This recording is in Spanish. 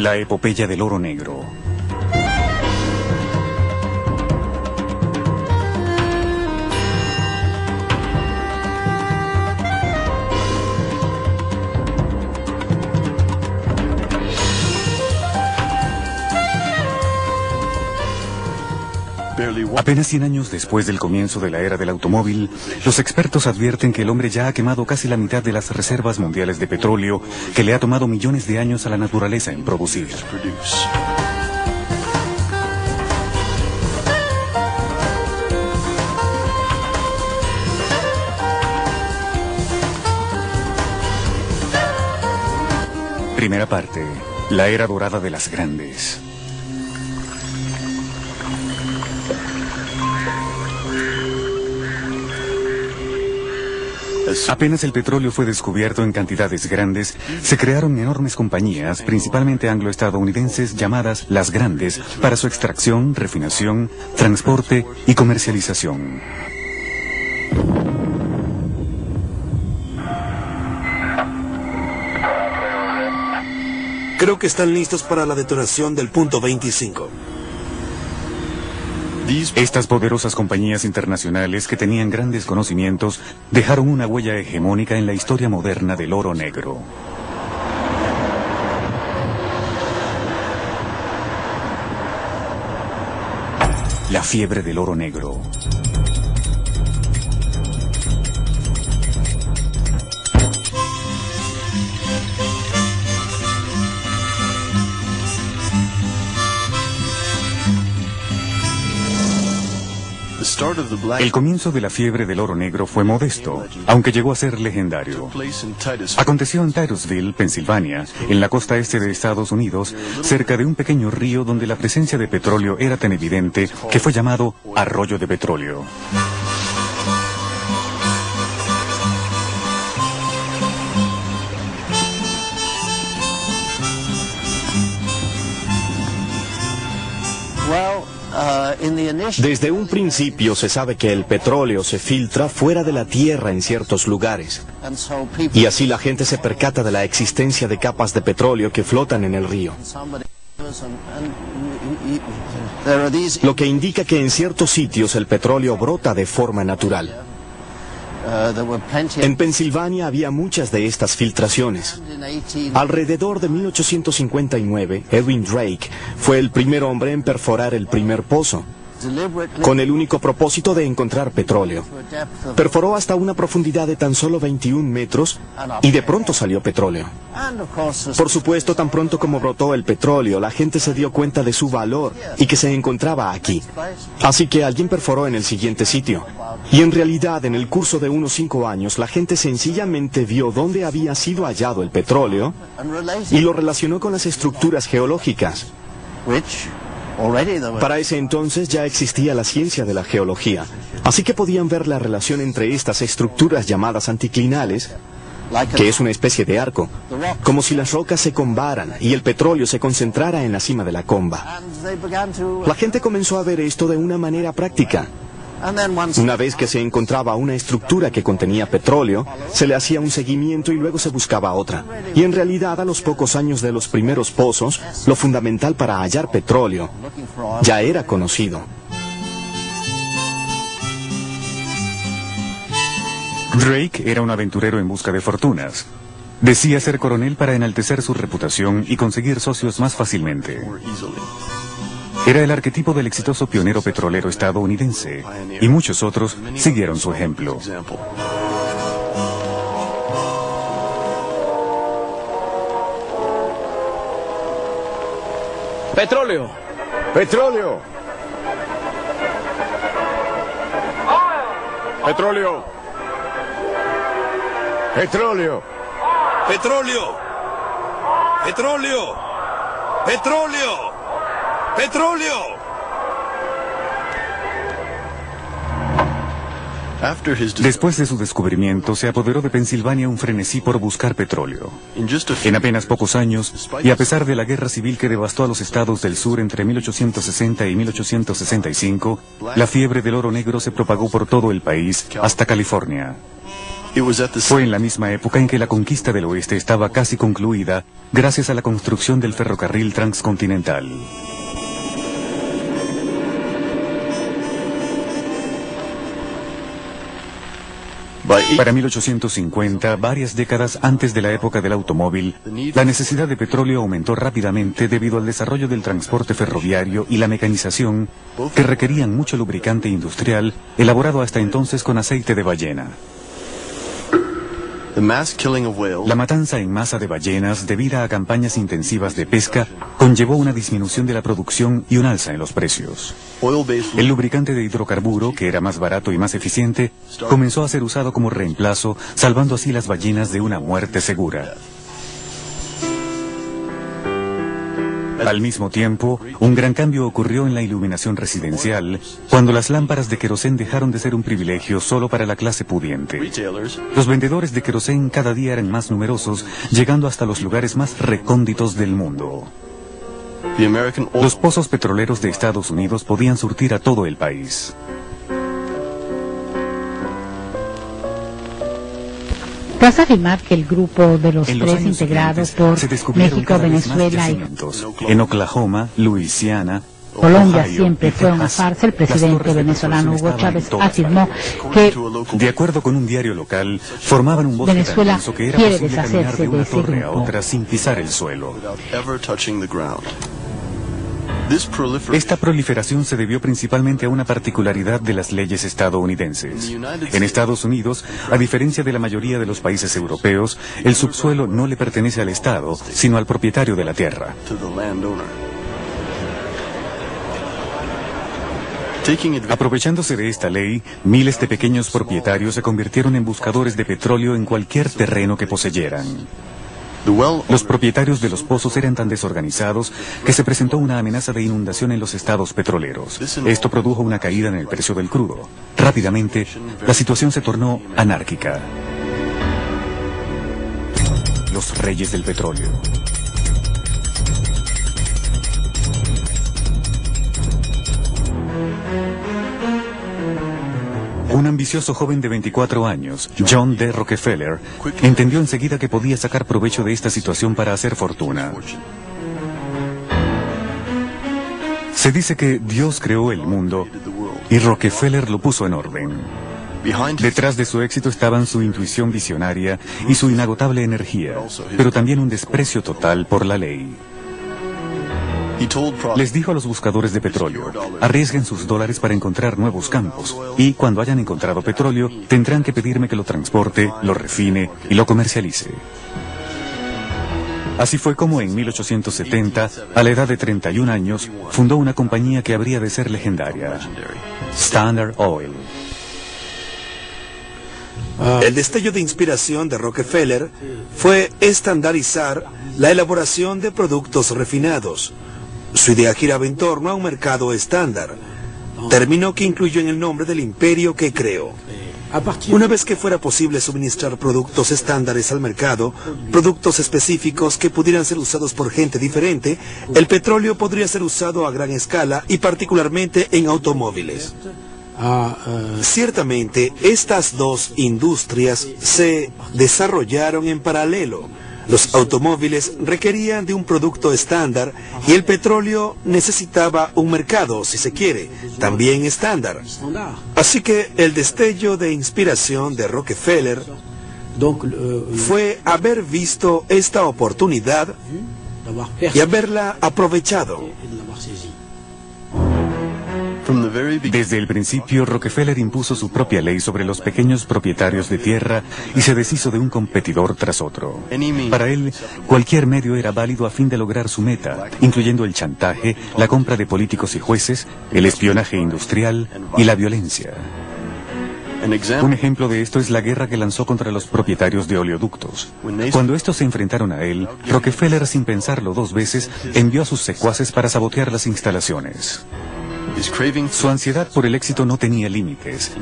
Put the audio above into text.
La epopeya del oro negro. Apenas 100 años después del comienzo de la era del automóvil, los expertos advierten que el hombre ya ha quemado casi la mitad de las reservas mundiales de petróleo que le ha tomado millones de años a la naturaleza en producir. Primera parte, la era dorada de las grandes. Apenas el petróleo fue descubierto en cantidades grandes, se crearon enormes compañías, principalmente anglo-estadounidenses, llamadas las grandes, para su extracción, refinación, transporte y comercialización. Creo que están listos para la detonación del punto 25. Estas poderosas compañías internacionales que tenían grandes conocimientos dejaron una huella hegemónica en la historia moderna del oro negro. La fiebre del oro negro. El comienzo de la fiebre del oro negro fue modesto, aunque llegó a ser legendario. Aconteció en Titusville, Pensilvania, en la costa este de Estados Unidos, cerca de un pequeño río donde la presencia de petróleo era tan evidente que fue llamado Arroyo de Petróleo. Desde un principio se sabe que el petróleo se filtra fuera de la tierra en ciertos lugares. Y así la gente se percata de la existencia de capas de petróleo que flotan en el río. Lo que indica que en ciertos sitios el petróleo brota de forma natural. En Pensilvania había muchas de estas filtraciones. Alrededor de 1859, Edwin Drake fue el primer hombre en perforar el primer pozo, con el único propósito de encontrar petróleo. Perforó hasta una profundidad de tan solo 21 metros y de pronto salió petróleo. Por supuesto, tan pronto como brotó el petróleo, la gente se dio cuenta de su valor y que se encontraba aquí. Así que alguien perforó en el siguiente sitio. Y en realidad, en el curso de unos 5 años, la gente sencillamente vio dónde había sido hallado el petróleo y lo relacionó con las estructuras geológicas. Para ese entonces ya existía la ciencia de la geología, así que podían ver la relación entre estas estructuras llamadas anticlinales, que es una especie de arco, como si las rocas se combaran y el petróleo se concentrara en la cima de la comba. La gente comenzó a ver esto de una manera práctica. Una vez que se encontraba una estructura que contenía petróleo, se le hacía un seguimiento y luego se buscaba otra. Y en realidad, a los pocos años de los primeros pozos, lo fundamental para hallar petróleo ya era conocido. Drake era un aventurero en busca de fortunas. Decía ser coronel para enaltecer su reputación y conseguir socios más fácilmente. Era el arquetipo del exitoso pionero petrolero estadounidense, y muchos otros siguieron su ejemplo. ¡Petróleo! ¡Petróleo! ¡Petróleo! ¡Petróleo! ¡Petróleo! ¡Petróleo! ¡Petróleo! ¡Petróleo! Después de su descubrimiento, se apoderó de Pensilvania un frenesí por buscar petróleo. En apenas pocos años, y a pesar de la guerra civil que devastó a los estados del sur entre 1860 y 1865, la fiebre del oro negro se propagó por todo el país, hasta California. Fue en la misma época en que la conquista del oeste estaba casi concluida gracias a la construcción del ferrocarril transcontinental. Para 1850, varias décadas antes de la época del automóvil, la necesidad de petróleo aumentó rápidamente debido al desarrollo del transporte ferroviario y la mecanización, que requerían mucho lubricante industrial elaborado hasta entonces con aceite de ballena. La matanza en masa de ballenas, debida a campañas intensivas de pesca, conllevó una disminución de la producción y un alza en los precios. El lubricante de hidrocarburo, que era más barato y más eficiente, comenzó a ser usado como reemplazo, salvando así las ballenas de una muerte segura. Al mismo tiempo, un gran cambio ocurrió en la iluminación residencial, cuando las lámparas de querosén dejaron de ser un privilegio solo para la clase pudiente. Los vendedores de querosén cada día eran más numerosos, llegando hasta los lugares más recónditos del mundo. Los pozos petroleros de Estados Unidos podían surtir a todo el país. ¿Vas a afirmar que el grupo de los tres integrados por México, Venezuela y en Oklahoma, Luisiana, Colombia siempre fue una farsa? El presidente venezolano Hugo Chávez afirmó que, de acuerdo con un diario local, formaban un bosque tan Venezuela denso que era quiere posible caminar deshacerse de una de ese torre a grupo. otra sin pisar el suelo. Esta proliferación se debió principalmente a una particularidad de las leyes estadounidenses. En Estados Unidos, a diferencia de la mayoría de los países europeos, el subsuelo no le pertenece al Estado, sino al propietario de la tierra. Aprovechándose de esta ley, miles de pequeños propietarios se convirtieron en buscadores de petróleo en cualquier terreno que poseyeran. Los propietarios de los pozos eran tan desorganizados que se presentó una amenaza de inundación en los estados petroleros. Esto produjo una caída en el precio del crudo. Rápidamente, la situación se tornó anárquica. Los reyes del petróleo. Un ambicioso joven de 24 años, John D. Rockefeller, entendió enseguida que podía sacar provecho de esta situación para hacer fortuna. Se dice que Dios creó el mundo y Rockefeller lo puso en orden. Detrás de su éxito estaban su intuición visionaria y su inagotable energía, pero también un desprecio total por la ley. Les dijo a los buscadores de petróleo: arriesguen sus dólares para encontrar nuevos campos, y cuando hayan encontrado petróleo, tendrán que pedirme que lo transporte, lo refine y lo comercialice. Así fue como en 1870, a la edad de 31 años, fundó una compañía que habría de ser legendaria: Standard Oil. El destello de inspiración de Rockefeller fue estandarizar la elaboración de productos refinados. Su idea giraba en torno a un mercado estándar, término que incluyó en el nombre del imperio que creó. Una vez que fuera posible suministrar productos estándares al mercado, productos específicos que pudieran ser usados por gente diferente, el petróleo podría ser usado a gran escala y particularmente en automóviles. Ciertamente, estas dos industrias se desarrollaron en paralelo. Los automóviles requerían de un producto estándar y el petróleo necesitaba un mercado, si se quiere, también estándar. Así que el destello de inspiración de Rockefeller fue haber visto esta oportunidad y haberla aprovechado. Desde el principio, Rockefeller impuso su propia ley sobre los pequeños propietarios de tierra y se deshizo de un competidor tras otro. Para él, cualquier medio era válido a fin de lograr su meta, incluyendo el chantaje, la compra de políticos y jueces, el espionaje industrial y la violencia. Un ejemplo de esto es la guerra que lanzó contra los propietarios de oleoductos. Cuando estos se enfrentaron a él, Rockefeller, sin pensarlo dos veces, envió a sus secuaces para sabotear las instalaciones. Su ansiedad por el éxito no tenía límites.